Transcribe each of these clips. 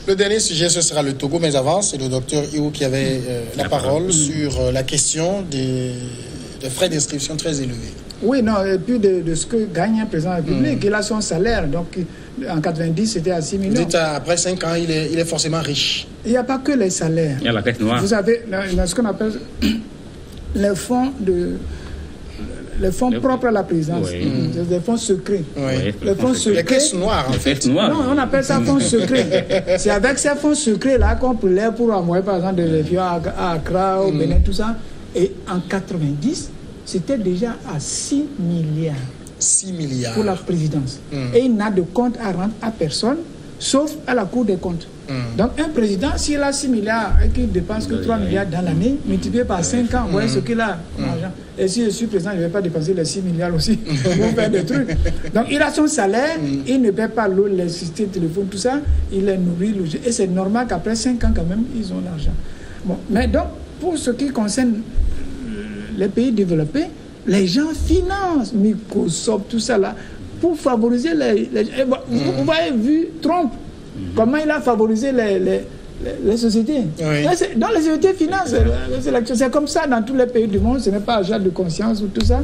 Le dernier sujet, ce sera le Togo, mais avant, c'est le docteur Iou qui avait la parole sur la question des frais d'inscription très élevés. Oui, non, et puis de ce que gagne un président de la République. Il a son salaire, donc en 90, c'était à 6 millions. Vous dites, après 5 ans, il est forcément riche. Il n'y a pas que les salaires. Il y a la caisse noire. Vous avez ce qu'on appelle les fonds propres à la présidence, des fonds secrets. Oui. Les fonds secrets. Les caisses noires, en fait. Non, on appelle ça fonds secrets. C'est avec ces fonds secrets-là qu'on prélève pour envoyer, par exemple, des avions à Accra, au Bénin, tout ça. Et en 90, c'était déjà à 6 milliards. 6 milliards. Pour la présidence. Et il n'a de compte à rendre à personne, sauf à la Cour des comptes. Donc un président, s'il a 6 milliards et qu'il dépense que 3 milliards dans l'année, multiplié par 5 ans, vous voyez ce qu'il a comme argent. Et si je suis président, je ne vais pas dépenser les 6 milliards aussi pour faire des trucs. Donc il a son salaire, il ne paie pas l'eau, l'électricité, le téléphone, tout ça, il les nourrit, et c'est normal qu'après 5 ans quand même, ils ont l'argent. Bon, mais donc, pour ce qui concerne les pays développés, les gens financent Microsoft, tout ça là, pour favoriser les vous avez vu Trump, comment il a favorisé les sociétés. Oui. Dans les sociétés financent, c'est comme ça dans tous les pays du monde, ce n'est pas agent de conscience ou tout ça.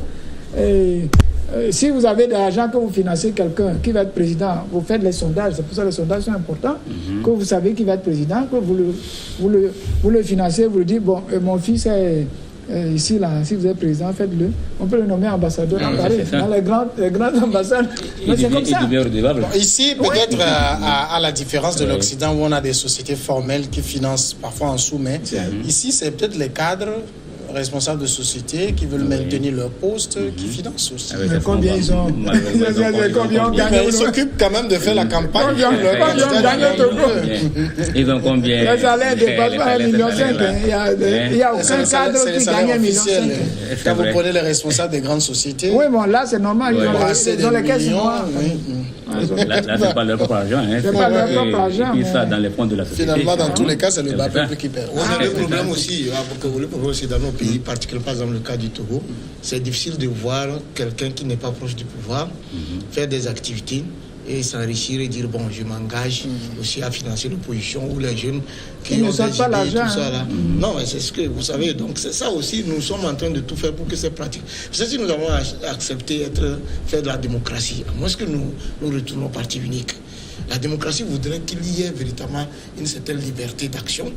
Si vous avez de l'argent que vous financez quelqu'un qui va être président, vous faites les sondages, c'est pour ça que les sondages sont importants, que vous savez qui va être président, que vous le financez, vous le dites, bon, mon fils est ici, là, si vous êtes président, faites-le. On peut le nommer ambassadeur à Paris, dans les grandes ambassades. Mais c'est comme ça. Bon, ici, peut-être à la différence de l'Occident, où on a des sociétés formelles qui financent parfois en sous-main, ici, c'est peut-être les cadres responsables de sociétés qui veulent maintenir leur poste, qui financent aussi. Mais combien ils ont combien ont gagné? Ils s'occupent quand même de faire la campagne. Combien ont gagné au Togo? Ils ont combien? Les salaires dépassent pas 1,5 million. Il n'y a aucun cadre qui gagne 1,5 million. Quand vous prenez les responsables des grandes sociétés. Oui, bon, là, c'est normal. Ils ont les caisses noires. Là, c'est pas leur propre argent. C'est pas leur propre argent. Et puis ça, dans les fonds de la société. Finalement, dans tous les cas, c'est le bas peuple qui perd. Le problème aussi, dans nos pays, particulièrement par exemple le cas du Togo, c'est difficile de voir quelqu'un qui n'est pas proche du pouvoir faire des activités et s'enrichir et dire bon, je m'engage aussi à financer l'opposition ou les jeunes qui ont des idées, tout ça là. Non, mais c'est ce que vous savez, donc c'est ça aussi, nous sommes en train de tout faire pour que ces pratiques. C'est si nous avons accepté faire de la démocratie, à moins que nous retournons au parti unique. La démocratie voudrait qu'il y ait véritablement une certaine liberté d'action.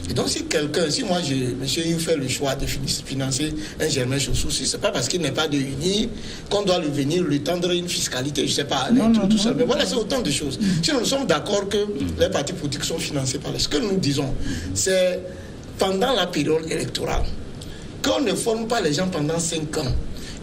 Et donc, si moi, monsieur Yu fait le choix de financer un Germain Chaussou, ce n'est pas parce qu'il n'est pas de UNI qu'on doit lui tendre une fiscalité, je ne sais pas, tout ça. Mais voilà, c'est autant de choses. Si nous sommes d'accord que les partis politiques sont financés par ce que nous disons, c'est pendant la période électorale, qu'on ne forme pas les gens pendant 5 ans,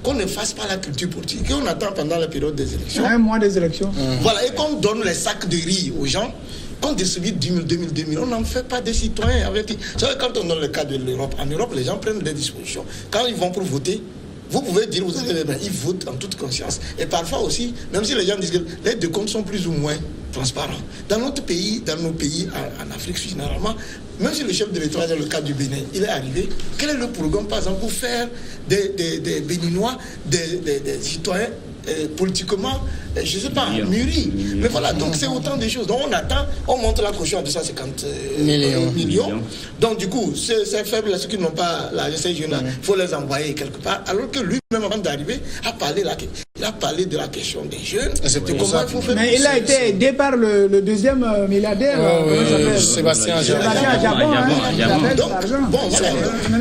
qu'on ne fasse pas la culture politique, qu'on attend pendant la période des élections. Un mois des élections. Voilà, et qu'on donne les sacs de riz aux gens, qu'on distribue 10 000, 2000, on n'en fait pas des citoyens. Vous savez, quand on donne le cas de l'Europe, en Europe, les gens prennent des dispositions. Quand ils vont pour voter, vous pouvez dire, ils votent en toute conscience. Et parfois aussi, même si les gens disent que les deux comptes sont plus ou moins transparents. Dans nos pays en Afrique, généralement, même si le chef de l'État, dans le cas du Bénin, il est arrivé, quel est le programme, par exemple, pour faire des Béninois, des citoyens politiquement, je ne sais pas, mûris. Mais voilà, donc c'est autant de choses. Donc on attend, on monte la caution à 250 millions. Donc du coup, c'est faible, ceux qui n'ont pas ces jeunes-là, il faut les envoyer quelque part. Alors que lui-même, avant d'arriver, a parlé de la question des jeunes. Mais il a été aidé par le deuxième milliardaire, Sébastien Jabon.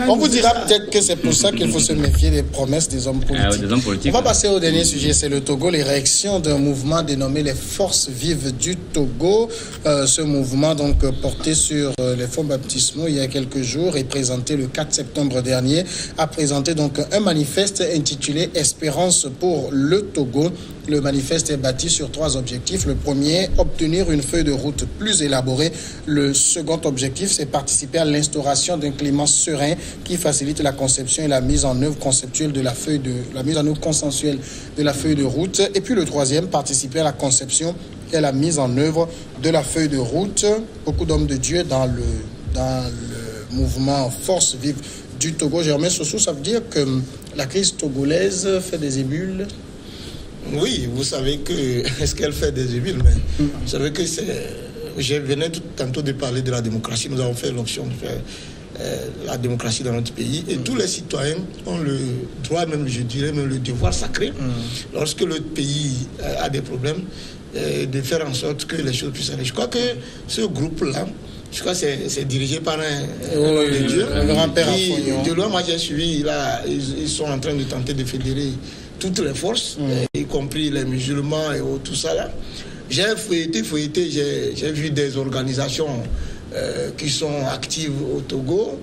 On vous dira peut-être que c'est pour ça qu'il faut se méfier des promesses des hommes politiques. On va passer au dernier sujet, c'est le Togo, les réactions d'un mouvement dénommé les Forces Vives du Togo. Ce mouvement, donc, porté sur les fonds baptismaux il y a quelques jours et présenté le 4 septembre dernier, a présenté donc un manifeste intitulé Espérance pour le Togo. Le manifeste est bâti sur 3 objectifs. Le premier, obtenir une feuille de route plus élaborée. Le second objectif, c'est participer à l'instauration d'un climat serein qui facilite la conception et la mise en œuvre conceptuelle de la mise en œuvre consensuelle de la feuille de route. Et puis le troisième, participer à la conception et à la mise en œuvre de la feuille de route. Beaucoup d'hommes de Dieu dans le mouvement Force Vive du Togo. Germain Chaussou, ça veut dire que la crise togolaise fait des émules? Oui, vous savez que, est-ce qu'elle fait des émules, mais vous savez que c'est je venais tantôt de parler de la démocratie. Nous avons fait l'option de faire la démocratie dans notre pays. Et tous les citoyens ont le droit, même je dirais, même le devoir sacré, lorsque le pays a des problèmes, de faire en sorte que les choses puissent aller. Je crois que ce groupe-là, je crois que c'est dirigé par un grand-père. De loin, moi j'ai suivi, ils sont en train de tenter de fédérer toutes les forces, y compris les musulmans et tout ça là. J'ai fouetté, j'ai vu des organisations qui sont actives au Togo.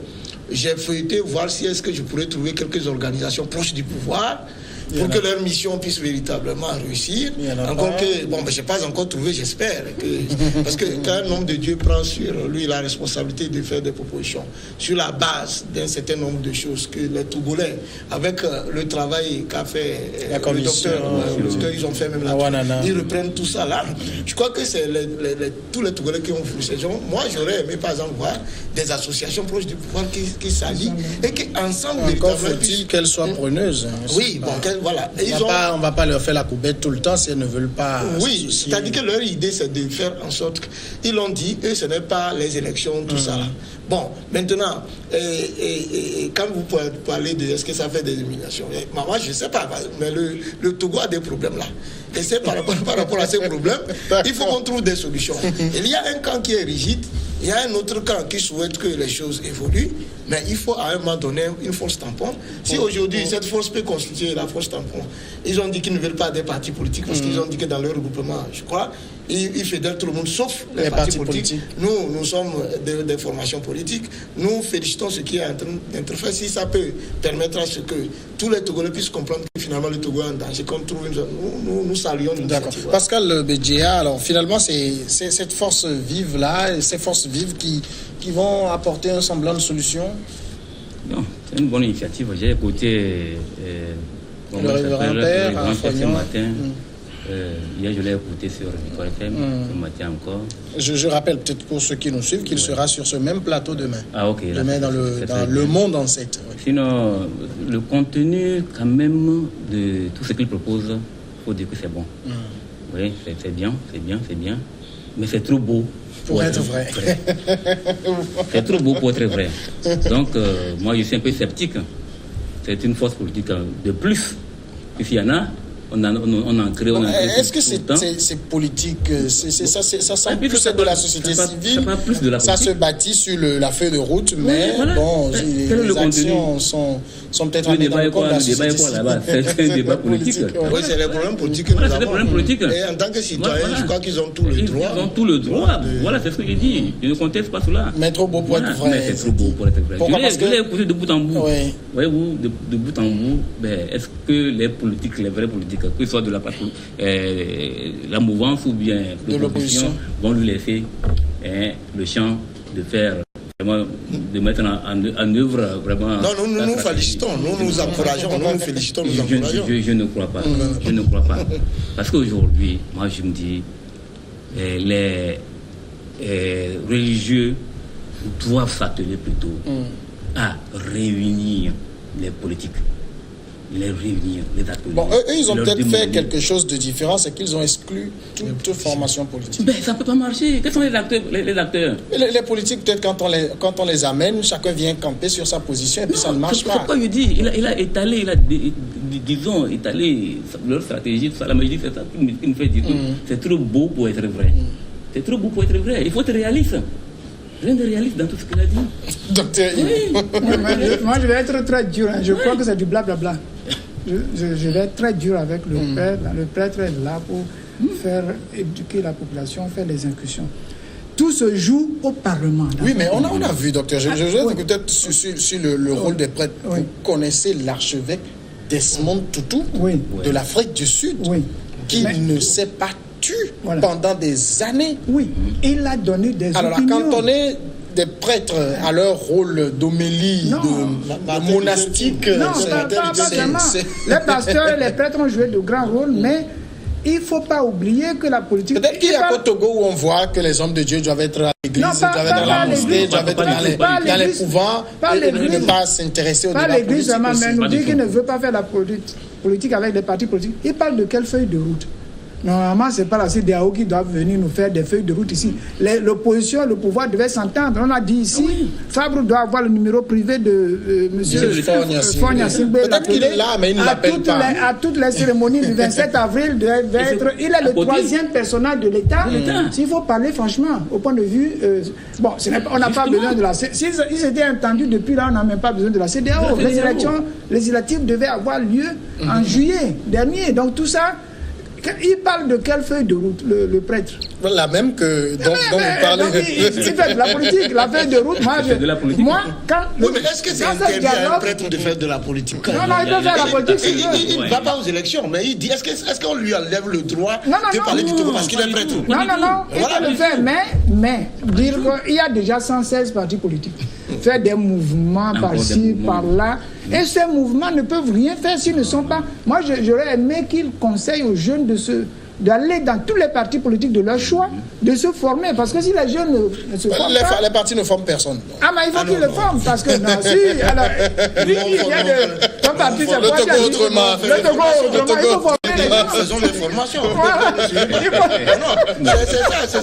J'ai fouetté voir si est-ce que je pourrais trouver quelques organisations proches du pouvoir pour que leur mission puisse véritablement réussir. Encore que, bon, je n'ai pas encore trouvé, j'espère. Parce que quand un homme de Dieu prend sur lui la responsabilité de faire des propositions sur la base d'un certain nombre de choses que les Togolais, avec le travail qu'a fait le docteur, ils ont fait même là, ils reprennent tout ça là. Je crois que c'est tous les Togolais qui ont voulu ces gens. Moi, j'aurais aimé, par exemple, voir des associations proches du pouvoir qui s'allient et qui, ensemble, encore faut-il qu'elles soient preneuses. Oui, bon, voilà. Et on ne va pas leur faire la coubette tout le temps si elles ne veulent pas. Oui, c'est-à-dire que leur idée, c'est de faire en sorte qu'ils l'ont dit, et ce n'est pas les élections, tout ça là. Bon, maintenant, quand vous parlez de est-ce que ça fait des éliminations, moi je ne sais pas, mais le Togo a des problèmes là. Et c'est par rapport à ces problèmes, il faut qu'on trouve des solutions. Il y a un camp qui est rigide, il y a un autre camp qui souhaite que les choses évoluent, mais il faut à un moment donné une force tampon. Si aujourd'hui cette force peut constituer la force tampon, ils ont dit qu'ils ne veulent pas des partis politiques parce qu'ils ont dit que dans leur regroupement, je crois, ils fédèrent tout le monde sauf les partis politiques. Nous sommes des formations politiques. Nous félicitons ce qui est en train d'être fait. Si ça peut permettre à ce que tous les Togolais puissent comprendre que finalement le Togo est en danger, qu'on trouve nous saluons l'initiative. Pascal Bédjéa, alors finalement c'est cette force vive là, ces forces vives qui vont apporter un semblant de solution. Non, c'est une bonne initiative. J'ai écouté le révérend père ce matin. Hier, je l'ai écouté sur Victoire FM, ce matin encore. Je rappelle peut-être pour ceux qui nous suivent qu'il sera sur ce même plateau demain. Ah, ok. Demain dans le Monde en 7. Oui. Sinon, le contenu quand même de tout ce qu'il propose, il faut dire que c'est bon. Oui, c'est bien. Mais c'est trop beau pour être vrai. C'est trop beau pour être vrai. Donc, moi, je suis un peu sceptique. C'est une force politique de plus. S'il y en a, on en crée. Est-ce que c'est politique? Ça semble plus de la société civile. Ça se bâtit sur la feuille de route, mais bon, les actions sont peut-être le débat est quoi là-bas? C'est un débat politique. Oui, c'est les problèmes politiques que nous avons. Et en tant que citoyens, je crois qu'ils ont tout le droit. Ils ont tout le droit. Voilà, c'est ce que je dis. Je ne conteste pas cela. Mais trop beau pour être vrai. Mais c'est trop beau pour être vrai. Je l'ai écouté de bout en bout. Voyez-vous, de bout en bout, est-ce que les politiques, les vrais politiques, que ce soit de la mouvance ou bien de l'opposition, vont lui laisser le champ de faire, vraiment, de mettre en œuvre vraiment. Non, nous félicitons, nous encourageons, nous félicitons, nous encourageons. Je ne crois pas. Je ne crois pas. Parce qu'aujourd'hui, moi je me dis, les religieux doivent s'atteler plutôt à réunir les politiques. Les réunir, les ateliers. Bon, eux, ils ont peut-être fait quelque chose de différent, c'est qu'ils ont exclu toute formation politique. Mais ça ne peut pas marcher. Quels sont les acteurs? Les politiques, peut-être quand on les amène, chacun vient camper sur sa position et puis ça ne marche pas. Pourquoi je dis, il a étalé leur stratégie, tout ça. La magie, c'est ça qui me fait dire c'est trop beau pour être vrai. C'est trop beau pour être vrai. Il faut être réaliste. Rien de réaliste dans tout ce qu'il a dit. Docteur, moi, je vais être très dur. Je crois que c'est du blablabla. Je vais être très dur avec le prêtre. Le prêtre est là pour faire éduquer la population, faire des incursions. Tout se joue au Parlement. Oui, mais on a vu, docteur. Je vais peut-être sur le rôle des prêtres. Oui. Vous connaissez l'archevêque Desmond Tutu de l'Afrique du Sud, qui ne s'est pas tué pendant des années. Oui, il a donné des opinions. Alors, quand on est des prêtres à leur rôle d'homélie, de monastique... Non, pas seulement. Les pasteurs et les prêtres ont joué de grands rôles, mais il ne faut pas oublier que la politique... Peut-être qu'il y a qu'au Togo où on voit que les hommes de Dieu doivent être à l'église, doivent être dans la mosquée, doivent être dans les couvents, et ne pas s'intéresser au débat politique. Pas l'église seulement, mais nous dit qu'il ne veut pas faire la politique avec des partis politiques. Il parle de quelle feuille de route? Normalement, ce n'est pas la CEDEAO qui doit venir nous faire des feuilles de route ici. L'opposition, le pouvoir devait s'entendre. On a dit ici, Fabre doit avoir le numéro privé de M. Faure-Gnassingbé. Peut-être qu'il est là, mais il ne l'appelle pas. À toutes les cérémonies du 27 avril, il est le troisième personnage de l'État. S'il faut parler franchement, au point de vue... on n'a pas besoin de la CEDEAO. S'ils étaient entendus depuis là, on n'a même pas besoin de la CEDEAO. Les élections législatives devaient avoir lieu en juillet dernier. Donc tout ça... Il parle de quelle feuille de route, le prêtre? La même que dont vous parlez. Il fait de la politique, la feuille de route. Moi, quand... Oui, mais est-ce que c'est interdit à un prêtre de faire de la politique? Non, il peut faire la politique. Il ne va pas aux élections, mais il dit, est-ce qu'on lui enlève le droit de parler du Togo parce qu'il est prêtre? Non, il peut le faire, mais dire qu'il y a déjà 116 partis politiques. Faire des mouvements par-ci, par-là. Et ces mouvements ne peuvent rien faire s'ils ne sont pas... Moi, j'aurais aimé qu'ils conseillent aux jeunes d'aller dans tous les partis politiques de leur choix, de se former. Parce que si les jeunes ne se forment pas... Les partis ne forment personne. Ah, mais il faut qu'ils le forment. Parce que, non, si... Alors, lui, il vient de... Ton parti, c'est quoi? Le Togo autrement. Le Togo autrement. Il faut former les gens. Faisons des formations.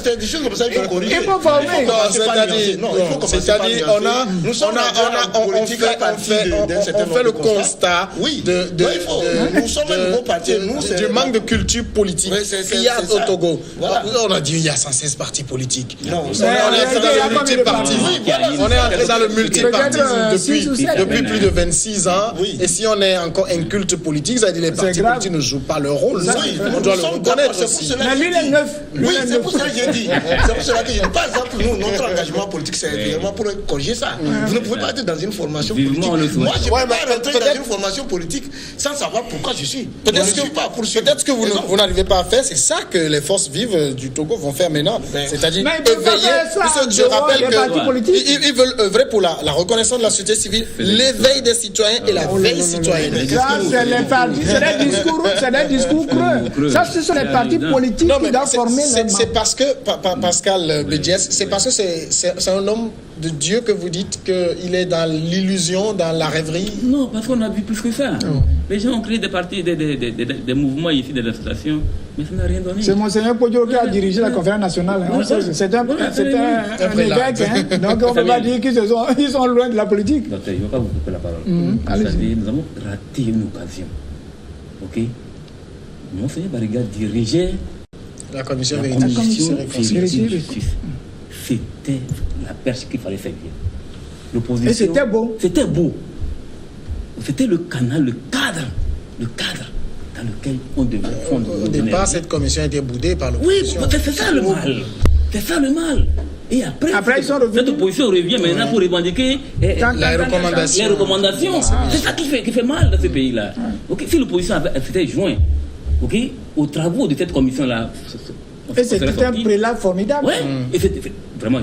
C'est des choses comme ça qu'il faut corriger. Il faut former. C'est-à-dire, on fait le constat nous sommes un nouveau parti. Du manque de culture politique qu'il y a au Togo. On a dit il y a 116 partis politiques. On est entré dans le multipartisme. On est entré dans le multipartisme depuis plus de 26 ans. Et si on est encore inculte politique, ça veut dire les partis politiques ne jouent pas leur rôle. On doit le reconnaître aussi. Mais lui, il est neuf. Oui, c'est pour ça que j'ai dit. C'est pour cela que j'ai dit. Par exemple, nous, notre engagement politique, c'est vraiment pour corriger ça. Vous ne pouvez pas être dans une formation politique. Moi, je ne peux pas rentrer dans une formation politique sans savoir pourquoi je suis. Peut-être que vous n'arrivez pas à faire, c'est ça que les forces vives du Togo vont faire maintenant. C'est-à-dire éveiller. Je rappelle qu'ils veulent œuvrer pour la reconnaissance de la société civile, l'éveil des citoyens et la veille citoyenne. Ça, c'est les partis, c'est des discours creux. Ça, ce sont les partis politiques qui doivent former les... C'est parce que, Pascal Bédiès, c'est parce que c'est un homme de Dieu que vous dites qu'il est dans l'illusion, dans la rêverie? Non, parce qu'on a vu plus que ça. Les gens ont créé des partis, des mouvements ici, des associations, mais ça n'a rien donné. C'est Monseigneur Podjo qui a dirigé la conférence nationale. C'est un évêque, donc on ne peut pas dire qu'ils sont loin de la politique. Docteur, je ne vais pas vous couper la parole. Nous avons raté une occasion. Ok? Monseigneur Bariga dirigeait la commission véridique. C'était la perche qu'il fallait faire bien. L'opposition. Et c'était beau. C'était beau. C'était le canal, le cadre dans lequel on devait fondre. Au départ, cette commission a été boudée par l'opposition. Oui, c'est ça le mal. C'est ça le mal. Et après ils sont revenus. Cette opposition revient maintenant pour revendiquer les recommandations. C'est ça qui fait mal dans ce pays-là. Okay. Si l'opposition s'était jointe aux travaux de cette commission-là. Et c'était un prélat formidable. Oui, et c'était vraiment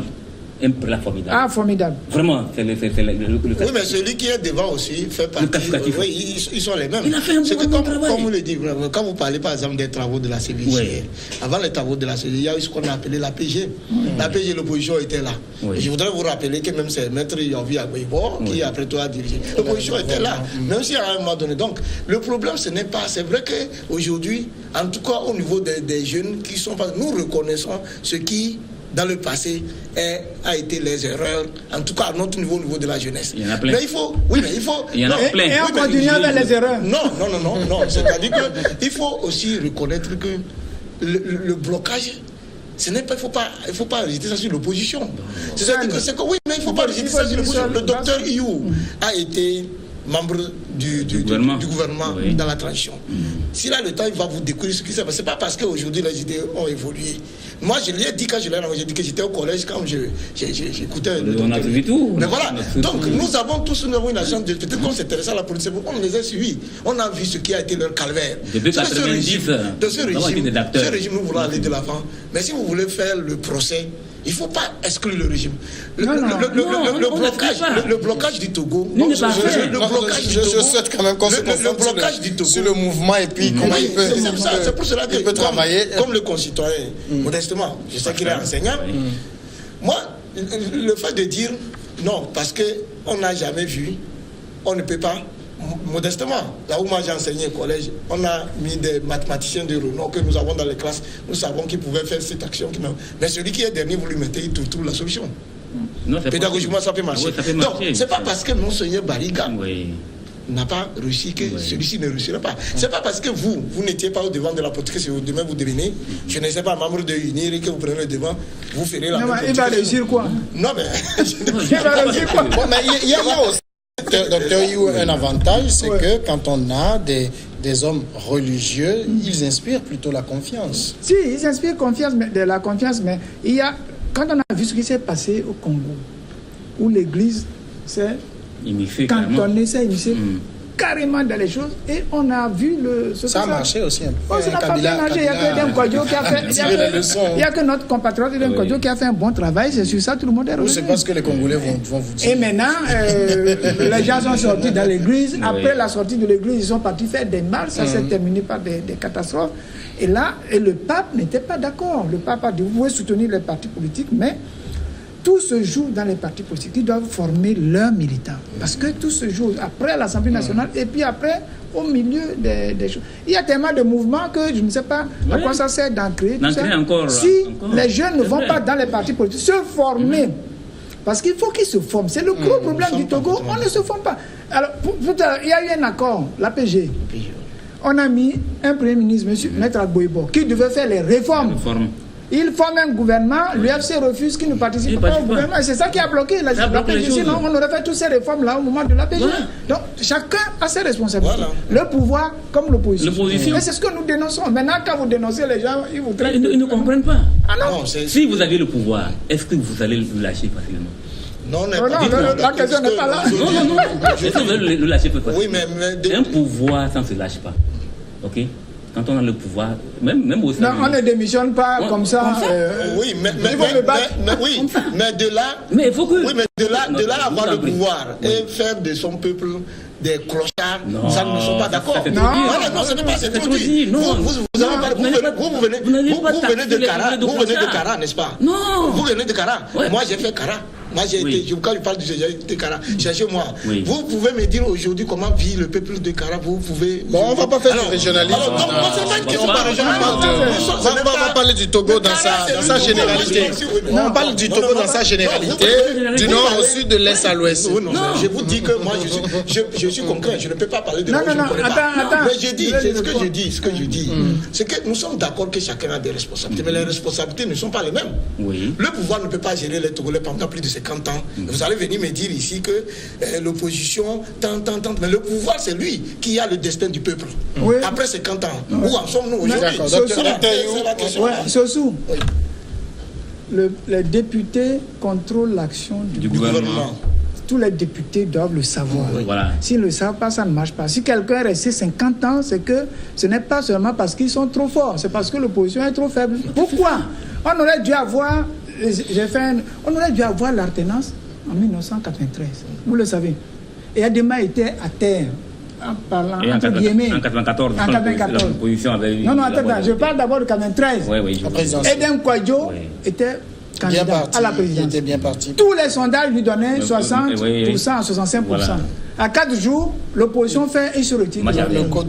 un prélat formidable. Ah, formidable. Vraiment, c'est le oui, mais celui qui est devant aussi fait partie. Oui, ils sont les mêmes. Il a fait un bon travail. Comme vous le dites, quand vous parlez par exemple des travaux de la CVG, avant les travaux de la CVG, il y a eu ce qu'on a appelé la PG. La PG, l'opposition était là. Et je voudrais vous rappeler que même c'est Maître Yonvi Agboibo qui après toi a dirigé. L'opposition était là, même si à un moment donné. Donc, le problème, ce n'est pas. C'est vrai qu'aujourd'hui, en tout cas au niveau des jeunes qui sont pas. Nous reconnaissons ce qui, dans le passé, a été les erreurs, en tout cas à notre niveau, au niveau de la jeunesse. Il y en a plein. Mais il faut. Il y en a plein. Et on continue avec les erreurs. Non. C'est-à-dire qu'il faut aussi reconnaître que le blocage. Il ne faut pas rejeter ça sur l'opposition. C'est-à-dire que c'est que oui, mais il ne faut pas rejeter ça sur l'opposition. Le docteur Iyou a été membre du gouvernement dans la transition. S'il a le temps, il va vous découvrir ce qui s'est passé. Ce n'est pas parce qu'aujourd'hui les idées ont évolué. Moi, je lui ai dit quand je l'ai rencontré, j'ai dit que j'étais au collège quand j'écoutais le docteur. Mais voilà, donc nous avons tous une chance de... Peut-être qu'on s'intéressait à la politique, on les a suivis. On a vu ce qui a été leur calvaire. Depuis 90, ce régime, nous voulons aller de l'avant. Mais si vous voulez faire le procès, il ne faut pas exclure le régime. Le blocage du Togo. Je souhaite quand même qu'on se concentre sur le mouvement et puis comment il peut c'est pour cela que il peut travailler. Comme le concitoyen, modestement, je sais qu'il est enseignant. Moi, le fait de dire non, parce qu'on n'a jamais vu, on ne peut pas, modestement, là où moi j'ai enseigné au collège, on a mis des mathématiciens de renom que nous avons dans les classes. Nous savons qu'ils pouvaient faire cette action. Mais celui qui est dernier, vous lui mettez, il trouve la solution. Non, pédagogiquement, ça peut marcher. Oui, ça peut marcher. Donc, c'est pas parce que Monseigneur Bariga n'a pas réussi que celui-ci ne réussira pas. C'est pas parce que vous n'étiez pas au devant de la politique que demain vous devenez, je ne sais pas, membre de l'UNIR et que vous prenez le devant, vous ferez la même politique. Il va réussir quoi? Non, mais... il va réussir quoi? Mais il y a aussi, docteur You, un avantage, c'est que quand on a des hommes religieux, ils inspirent plutôt la confiance. Si, ils inspirent de la confiance, mais il y a... Quand on a vu ce qui s'est passé au Congo, où l'Église s'est cantonnée, s'est immiscée carrément dans les choses, et on a vu ça a marché aussi un peu. Ça n'a pas bien marché. Il y a que Edem Kwadjo qui a fait... Il y a que notre compatriote Edem Kwadjo qui a fait un bon travail. C'est sur ça tout le monde est revenu. C'est parce que les Congolais vont vous dire. Et maintenant, les gens sont sortis dans l'église. Après la sortie de l'église, ils sont partis faire des marches. Ça s'est terminé par des catastrophes. Et là, le pape n'était pas d'accord. Le pape a dit, vous pouvez soutenir les partis politiques, mais tout se joue dans les partis politiques. Ils doivent former leurs militants. Parce que tout se joue après l'Assemblée nationale et puis après, au milieu des choses. Il y a tellement de mouvements que je ne sais pas à quoi ça sert d'en créer. Si les jeunes ne vont pas dans les partis politiques, se former. Parce qu'il faut qu'ils se forment. C'est le gros problème du Togo. On ne se forme pas. Alors, il y a eu un accord, l'APG. On a mis un premier ministre, M. Maître Agboibo, qui devait faire les réformes. Il forme un gouvernement, l'UFC refuse qu'il ne participe pas au gouvernement. Et c'est ça qui a bloqué la PG. Sinon, on aurait fait toutes ces réformes-là au moment de la PG. Donc, chacun a ses responsabilités. Le pouvoir comme l'opposition. Et c'est ce que nous dénonçons. Maintenant, quand vous dénoncez les gens, ils vous traitent. Ils ne comprennent pas. Ah non. Si vous avez le pouvoir, est-ce que vous allez le lâcher facilement? Non, la question n'est pas là. Non. Est-ce que vous allez le lâcher facilement? Oui, mais... Un pouvoir, ça ne se lâche pas. Ok? Quand on a le pouvoir, même au sein... Non, on ne démissionne pas comme ça. Oui, mais de là... Mais il faut que... Oui, mais de là avoir le pouvoir et faire de son peuple des clochards, ça ne sont pas d'accord. Non, ce n'est pas, c'est trop dit. Vous venez de Kara, n'est-ce pas? Non. Vous venez de Kara. Moi, j'ai fait Kara. Moi, j'ai été, quand je parle de Kara, cherchez-moi. Vous pouvez me dire aujourd'hui comment vit le peuple de Kara. Vous pouvez. Bon, on ne va pas faire du régionalisme. On va parler du Togo dans sa généralité. On parle du Togo dans sa généralité, du nord au sud, de l'est à l'ouest. Je vous dis que moi, je suis concret. Je ne peux pas parler de moi. Attends. Mais je dis, c'est ce que je dis. C'est que nous sommes d'accord que chacun a des responsabilités, mais les responsabilités ne sont pas les mêmes. Le pouvoir ne peut pas gérer les Togolais pendant plus de 50 ans. Vous allez venir me dire ici que l'opposition tente. Mais le pouvoir, c'est lui qui a le destin du peuple. Après 50 ans. Où en sommes-nous aujourd'hui? Sossou, les députés contrôlent l'action du gouvernement. Tous les députés doivent le savoir. S'ils ne le savent pas, ça ne marche pas. Si quelqu'un est resté 50 ans, c'est que ce n'est pas seulement parce qu'ils sont trop forts, c'est parce que l'opposition est trop faible. Pourquoi? On aurait dû avoir l'alternance en 1993. Vous le savez. Et Adema était à terre. En parlant entre guillemets. En 94. L'opposition avait eu. Non, attends, je parle d'abord de 93. Edem Kwadjo était candidat à la présidence. Il était bien parti. Tous les sondages lui donnaient 60% à 65%. À 4 jours, l'opposition fait et se retire.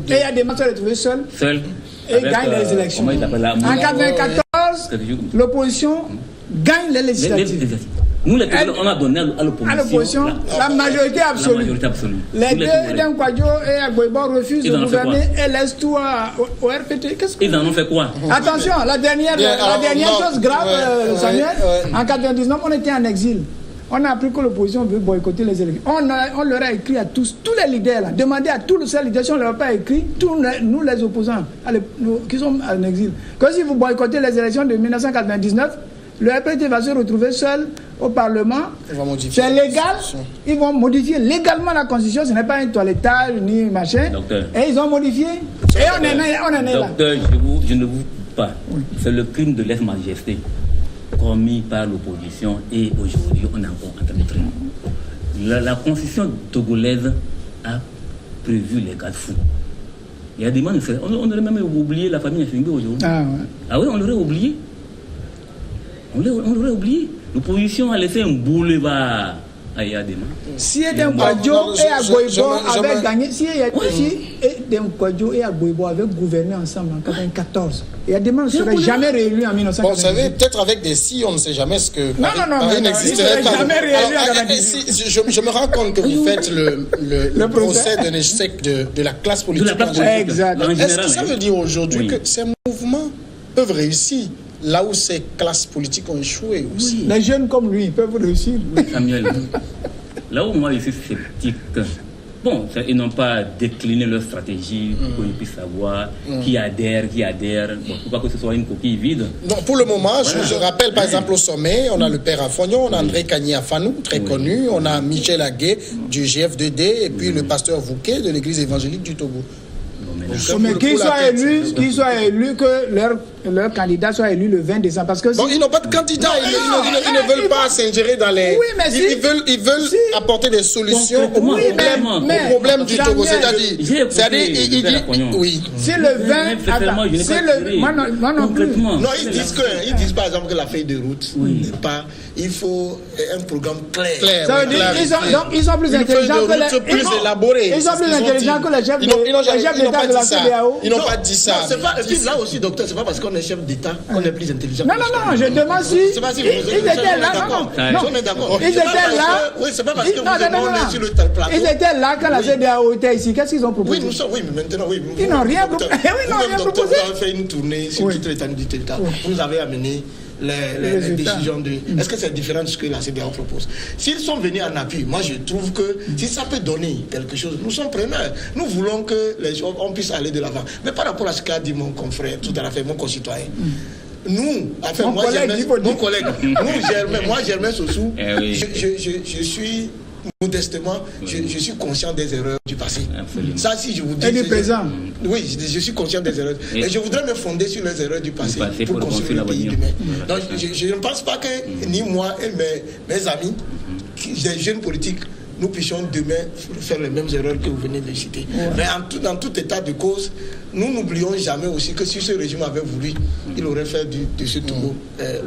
Et Adema s'est retrouvé seul. Et gagne les élections. En 1994, l'opposition gagne les législatives. Nous, les Togolais, on a donné à l'opposition la majorité absolue. Les deux, Edem Kwadjo et Agboibo, refusent de gouverner et laissent tout au RPT. Ils en ont fait quoi? Attention, la dernière chose grave, Samuel, en 1999, on était en exil. On a appris que l'opposition veut boycotter les élections. On leur a écrit à tous les leaders, là, demandé à tous les leaders, si on ne leur a pas écrit, nous les opposants, qui sont en exil, que si vous boycottez les élections de 1999, le RPT va se retrouver seul au Parlement. C'est légal. Ils vont modifier légalement la Constitution. Ce n'est pas un toilettage ni machin. Docteur. Et ils ont modifié. Et on en est là. Docteur, je ne vous pas. C'est le crime de lèse-majesté commis par l'opposition et aujourd'hui on est encore en train de traîner. La Constitution togolaise a prévu les garde-fous. Il y a des gens, on aurait même oublié la famille Fingé aujourd'hui. Ah oui, on l'aurait oublié. On l'aurait oublié. L'opposition a laissé un boulevard Ayadema. Si Eden Kwadjo et Agboibo avaient gagné, si Eden Kwadjo et Agboibo avaient gouverné ensemble en 1994, Ayadema ne serait jamais réélu en 1994. Bon, vous savez, peut-être avec des si, on ne sait jamais ce que Paris n'existerait pas. Jamais réélu en 1994. Je me rends compte que vous faites le procès d'un échec de la classe politique. Exact. Est-ce que ça veut dire aujourd'hui que ces mouvements peuvent réussir là où ces classes politiques ont échoué aussi? Les jeunes comme lui peuvent réussir. Samuel, là où moi je suis sceptique, bon, ils n'ont pas décliné leur stratégie pour qu'on puisse savoir qui adhère. Bon, pour pas que ce soit une coquille vide. Non, pour le moment, je rappelle par exemple au sommet, on a le père Afognon, on a André Kagny-Afanou, très connu, on a Michel Aguet du GFDD et puis le pasteur Vouquet de l'église évangélique du Togo. Mais qu'ils soient élus, que leur candidat soit élu le 20 décembre. Parce que bon, ils n'ont pas de candidat, ils ne veulent pas s'ingérer dans les... Oui, mais ils veulent apporter des solutions au problème du Togo. C'est-à-dire, oui. Si le 20... Moi non plus. Non, ils disent par exemple que la feuille de route n'est pas... Il faut un programme clair. Ça veut dire ils sont plus intelligents que les... Ils sont plus intelligents que les chefs d'État de la CEDEAO. Ils n'ont pas dit ça. Là aussi, docteur, c'est pas parce qu'on est chef d'État qu'on est plus intelligent. Non, je demande si... C'est pas si ils étaient là. Non, on est d'accord. Ils étaient là. Oui, c'est pas parce que on est sur le tel plateau. Ils étaient là quand la CEDEAO était ici. Qu'est-ce qu'ils ont proposé? Oui, mais maintenant, oui. Ils n'ont rien proposé. Vous avez fait une tournée sur toute l'étendue du territoire. Vous avez amené les décisions de... Est-ce que c'est différent de ce que la CEDEAO propose? S'ils sont venus en appui, moi je trouve que si ça peut donner quelque chose, nous sommes preneurs. Nous voulons que on puisse aller de l'avant. Mais par rapport à ce qu'a dit mon confrère, tout à l'heure, mon concitoyen, nous, enfin, moi Germain Sossou, je suis... Modestement, je suis conscient des erreurs du passé. Absolument. Ça, si je vous dis... Et du présent. Oui, je suis conscient des erreurs. Et je voudrais me fonder sur les erreurs du passé pour construire le pays demain. Donc, je ne pense pas que ni moi et mes amis, des jeunes politiques, nous puissions demain faire les mêmes erreurs que vous venez de citer. Mais dans tout état de cause, nous n'oublions jamais aussi que si ce régime avait voulu, il aurait fait de ce Togo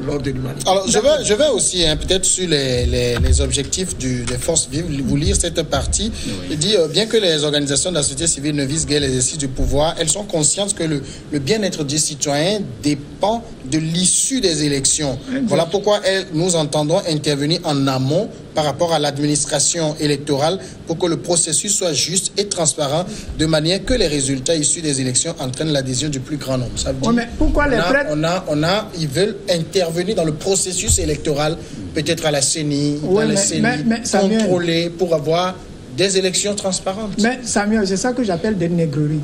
l'ordre de l'humanité. Alors, je vais aussi peut-être sur les objectifs des forces vives, vous lire cette partie. Il dit, bien que les organisations de la société civile ne visent guère l'exercice du pouvoir, elles sont conscientes que le bien-être des citoyens dépend de l'issue des élections. Voilà pourquoi nous entendons intervenir en amont par rapport à l'administration électorale pour que le processus soit juste et transparent de manière que les résultats issus des élections entraînent l'adhésion du plus grand nombre. Ça veut dire, mais pourquoi les prêtres... ils veulent intervenir dans le processus électoral, peut-être à la CENI, dans les CENI, contrôler pour avoir des élections transparentes. Mais Samuel, c'est ça que j'appelle des négreries.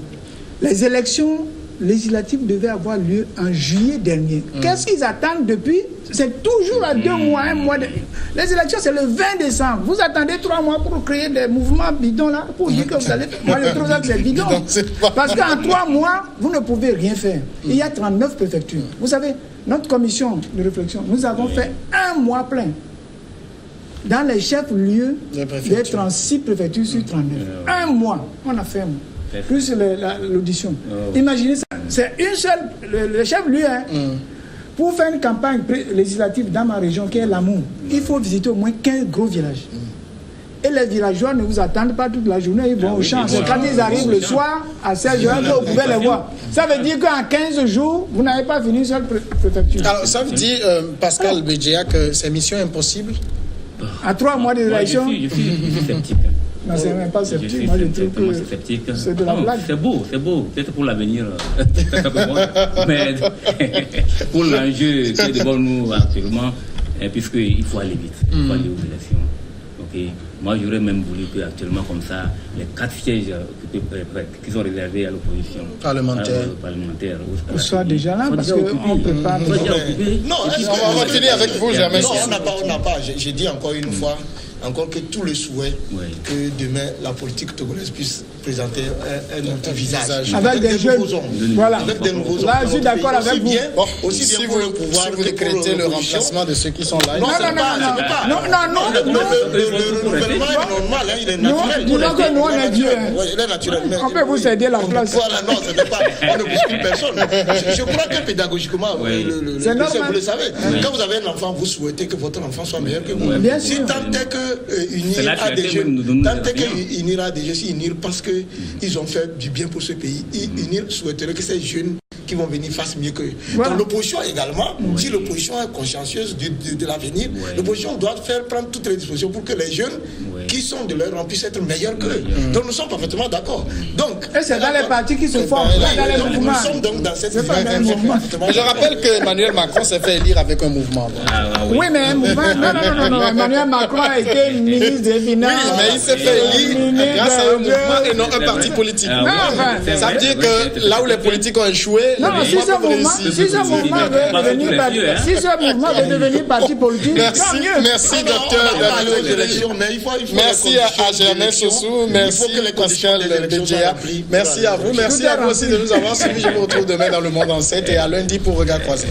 Les élections législatives devaient avoir lieu en juillet dernier. Qu'est-ce qu'ils attendent depuis? C'est toujours à 2 mois, 1 mois. Les élections, c'est le 20 décembre. Vous attendez 3 mois pour créer des mouvements bidons là, pour dire que vous allez... Moi, je trouve ça que c'est bidon. Parce qu'en 3 mois, vous ne pouvez rien faire. Il y a 39 préfectures. Vous savez, notre commission de réflexion, nous avons fait 1 mois plein dans les chefs-lieux des 36 préfectures sur 39. 1 mois, on a fait 1 mois. Plus l'audition. Imaginez ça. C'est une seule... Le chef-lieu, pour faire une campagne législative dans ma région, qui est l'Amour, il faut visiter au moins 15 gros villages. Et les villageois ne vous attendent pas toute la journée, ils vont au champ. C'est quand ils arrivent le soir, à 16 heures, vous pouvez les voir. Ça veut dire qu'en 15 jours, vous n'avez pas fini une seule préfecture. Alors, ça veut dire, Pascal Bédjéa, que c'est mission impossible? À 3 mois d'élection. Je suis sceptique. Non, c'est même pas sceptique. Moi, je trouve que c'est de la blague. C'est beau. Peut-être pour l'avenir. Mais pour l'enjeu qui est devant nous actuellement, puisqu'il faut aller vite. Il faut aller aux élections. Okay. Moi, j'aurais même voulu qu'actuellement, comme ça, les 4 sièges qui sont réservés à l'opposition parlementaire soient déjà là, parce qu'on ne peut pas... Non, on va finir avec vous, jamais. Non, on n'a pas. J'ai dit encore une fois, encore que tout le souhait que demain la politique togolaise puisse présenter un autre visage. Avec des jeunes. Voilà. Avec des nouveaux hommes. Là, je suis d'accord avec vous. Aussi bien pour le pouvoir. Si vous décrétez le remplacement de ceux qui sont là. Non, non. Le renouvellement est normal, il est naturel. Disons que nous, on est Dieu. Il est naturel. On peut vous céder la place. Voilà, non, ce n'est pas. On ne bouscule personne. Je crois que pédagogiquement, vous le savez. Quand vous avez un enfant, vous souhaitez que votre enfant soit meilleur que vous. Bien sûr. Si tant est que UNIR a des jeunes, tant que UNIR a des jeunes, si UNIR pense qu'ils ont fait du bien pour ce pays, UNIR souhaiterait que ces jeunes qui vont venir fassent mieux qu'eux. Voilà. Donc l'opposition également, si l'opposition est consciencieuse de l'avenir, l'opposition doit prendre toutes les dispositions pour que les jeunes qui sont de leur rang puissent être meilleurs qu'eux. Donc nous sommes parfaitement d'accord. Donc, et c'est dans les partis qui se forment, dans les mouvements. Nous sommes donc dans cette mouvement. Je rappelle que Emmanuel Macron s'est fait élire avec un mouvement. Oui, mais un mouvement. Non. Emmanuel Macron a été ministre des Finances. Oui, mais il s'est fait élire grâce à un mouvement et non un parti politique. Ça veut dire que là où les politiques ont échoué, non, si ce mouvement veut devenir parti politique, merci docteur. Merci à Germain Sossou, merci Pascal Bédia, merci à vous, merci à vous aussi de nous avoir suivis. Je vous retrouve demain dans Le Monde en 7 et à lundi pour Regard Croisé.